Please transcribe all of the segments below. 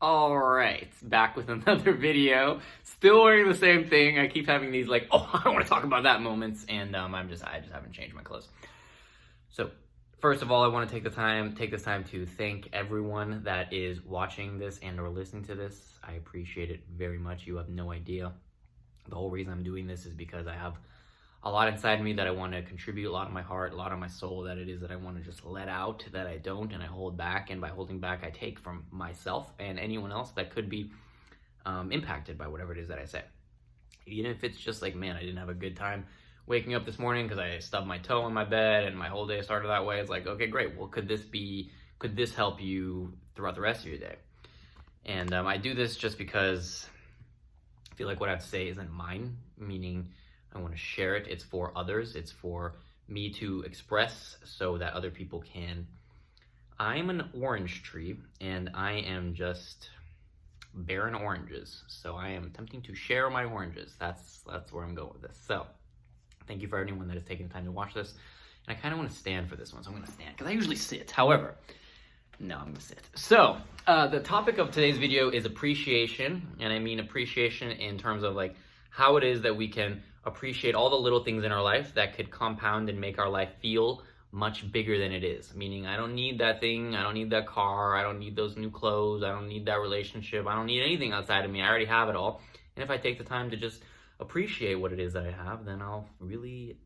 Alright, back with another video. Still wearing the same thing. I keep having these like, oh, I want to talk about that moments, and I just haven't changed my clothes. So, first of all, I want to take this time to thank everyone that is watching this and or listening to this. I appreciate it very much. You have no idea. The whole reason I'm doing this is because I have a lot inside me that I want to contribute, a lot of my heart, a lot of my soul that it is that I want to just let out, that I don't, and I hold back. And by holding back, I take from myself and anyone else that could be impacted by whatever it is that I say. Even if it's just like, man, I didn't have a good time waking up this morning because I stubbed my toe in my bed and my whole day started that way. It's like, okay, great. Well, could this help you throughout the rest of your day? And I do this just because I feel like what I have to say isn't mine, meaning I want to share it. It's for others. It's for me to express so that other people can. I'm an orange tree and I am just barren oranges. So I am attempting to share my oranges. That's where I'm going with this. So thank you for anyone that has taken the time to watch this. And I kind of want to stand for this one. So I'm going to stand because I usually sit. However, no, I'm going to sit. So the topic of today's video is appreciation. And I mean appreciation in terms of like how it is that we can appreciate all the little things in our life that could compound and make our life feel much bigger than it is. Meaning, I don't need that thing, I don't need that car, I don't need those new clothes, I don't need that relationship, I don't need anything outside of me. I already have it all. And if I take the time to just appreciate what it is that I have, then I'll really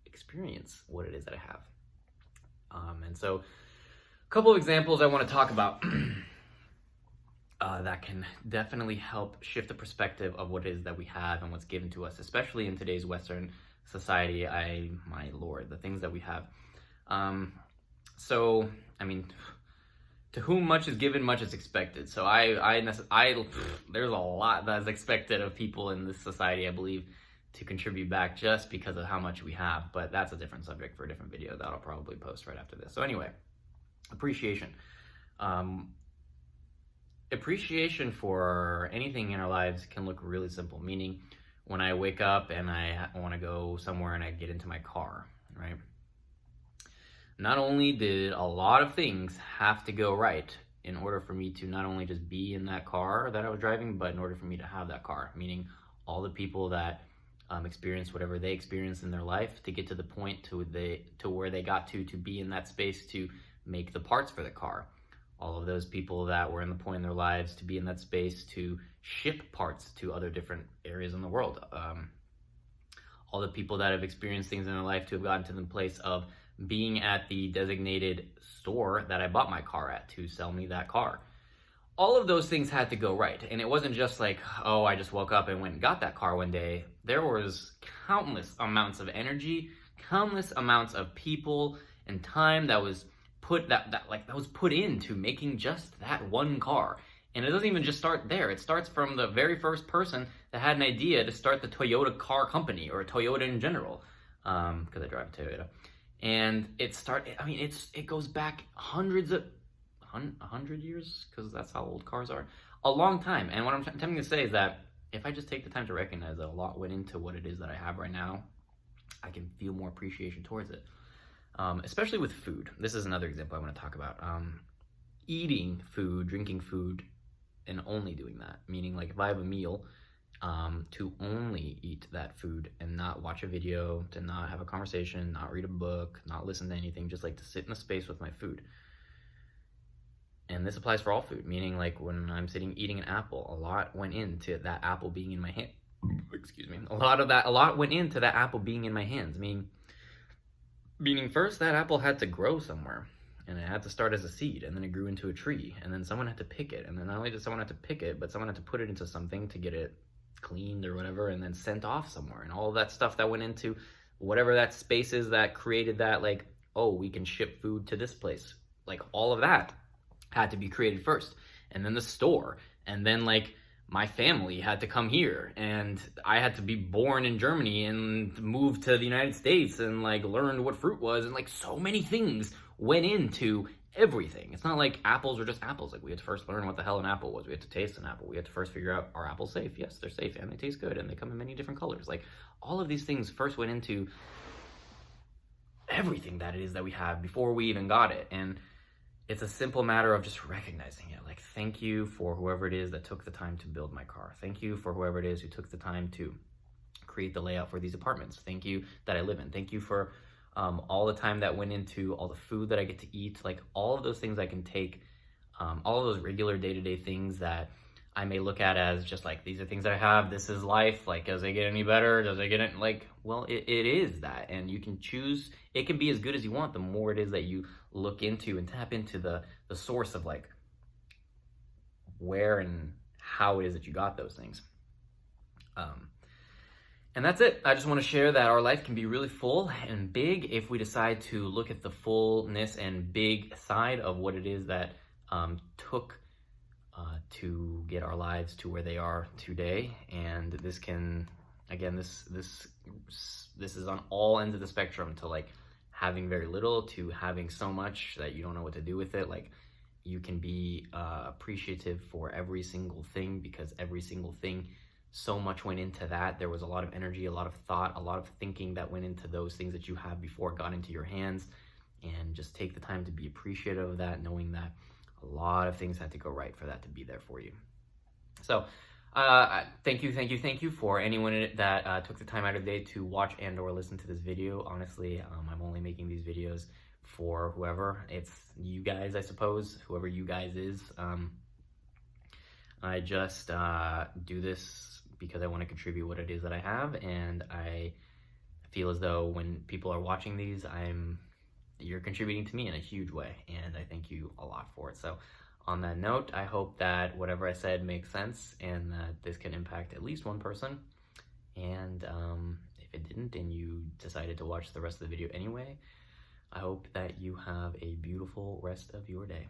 experience what it is that I have. And so, a couple of examples I want to talk about that can definitely help shift the perspective of what it is that we have and what's given to us, especially in today's Western society. My Lord, the things that we have. So, I mean, to whom much is given, much is expected. So there's a lot that is expected of people in this society, I believe, to contribute back just because of how much we have. But that's a different subject for a different video that I'll probably post right after this. So anyway, appreciation. Appreciation for anything in our lives can look really simple, meaning when I wake up and I want to go somewhere and I get into my car, right? Not only did a lot of things have to go right in order for me to not only just be in that car that I was driving, but in order for me to have that car, meaning all the people that experienced whatever they experienced in their life to get to the point to where they got to be in that space to make the parts for the car. All of those people that were in the point in their lives to be in that space to ship parts to other different areas in the world. All the people that have experienced things in their life to have gotten to the place of being at the designated store that I bought my car at to sell me that car. All of those things had to go right. And it wasn't just like, oh, I just woke up and went and got that car one day. There was countless amounts of energy, countless amounts of people and time that was put into making just that one car. And it doesn't even just start there. It starts from the very first person that had an idea to start the Toyota car company or Toyota in general, because I drive a Toyota. And it goes back hundred years, because that's how old cars are, a long time. And what I'm attempting to say is that if I just take the time to recognize that a lot went into what it is that I have right now, I can feel more appreciation towards it. Especially with food. This is another example I want to talk about. Eating food, drinking food, and only doing that. Meaning, like, if I have a meal, to only eat that food and not watch a video, to not have a conversation, not read a book, not listen to anything, just like to sit in a space with my food. And this applies for all food, meaning like when I'm sitting eating an apple, a lot went into that apple being in my hand. Excuse me. A lot went into that apple being in my hands, meaning first that apple had to grow somewhere, and it had to start as a seed, and then it grew into a tree, and then someone had to pick it, and then not only did someone have to pick it, but someone had to put it into something to get it cleaned or whatever, and then sent off somewhere, and all of that stuff that went into whatever that space is that created that, like, oh, we can ship food to this place. Like, all of that had to be created first, and then the store, and then like my family had to come here, and I had to be born in Germany and move to the United States and like learn what fruit was, and like so many things went into everything. It's not like apples were just apples. Like, we had to first learn what the hell an apple was. We had to taste an apple. We had to first figure out, are apples safe? Yes, they're safe, and they taste good, and they come in many different colors. Like, all of these things first went into everything that it is that we have before we even got it. And it's a simple matter of just recognizing it. Like, thank you for whoever it is that took the time to build my car. Thank you for whoever it is who took the time to create the layout for these apartments. Thank you that I live in. Thank you for all the time that went into all the food that I get to eat. Like, all of those things I can take, all of those regular day-to-day things that I may look at as just like, these are things I have, this is life, like, does it get any better, does it get it, like, well, it is that, and you can choose, it can be as good as you want, the more it is that you look into and tap into the source of, like, where and how it is that you got those things. And that's it. I just want to share that our life can be really full and big if we decide to look at the fullness and big side of what it is that took to get our lives to where they are today. And this can, again, this is on all ends of the spectrum, to like having very little to having so much that you don't know what to do with it. Like, you can be appreciative for every single thing, because every single thing, so much went into that. There was a lot of energy, a lot of thought, a lot of thinking that went into those things that you have before it got into your hands. And just take the time to be appreciative of that, knowing that a lot of things had to go right for that to be there for you. So thank you for anyone that took the time out of the day to watch and or listen to this video. Honestly, I'm only making these videos for whoever, it's you guys, I suppose, whoever you guys is. I just do this because I want to contribute what it is that I have, and I feel as though when people are watching these, you're contributing to me in a huge way, and I thank you a lot for it. So on that note, I hope that whatever I said makes sense, and that this can impact at least one person. And if it didn't and you decided to watch the rest of the video anyway, I hope that you have a beautiful rest of your day.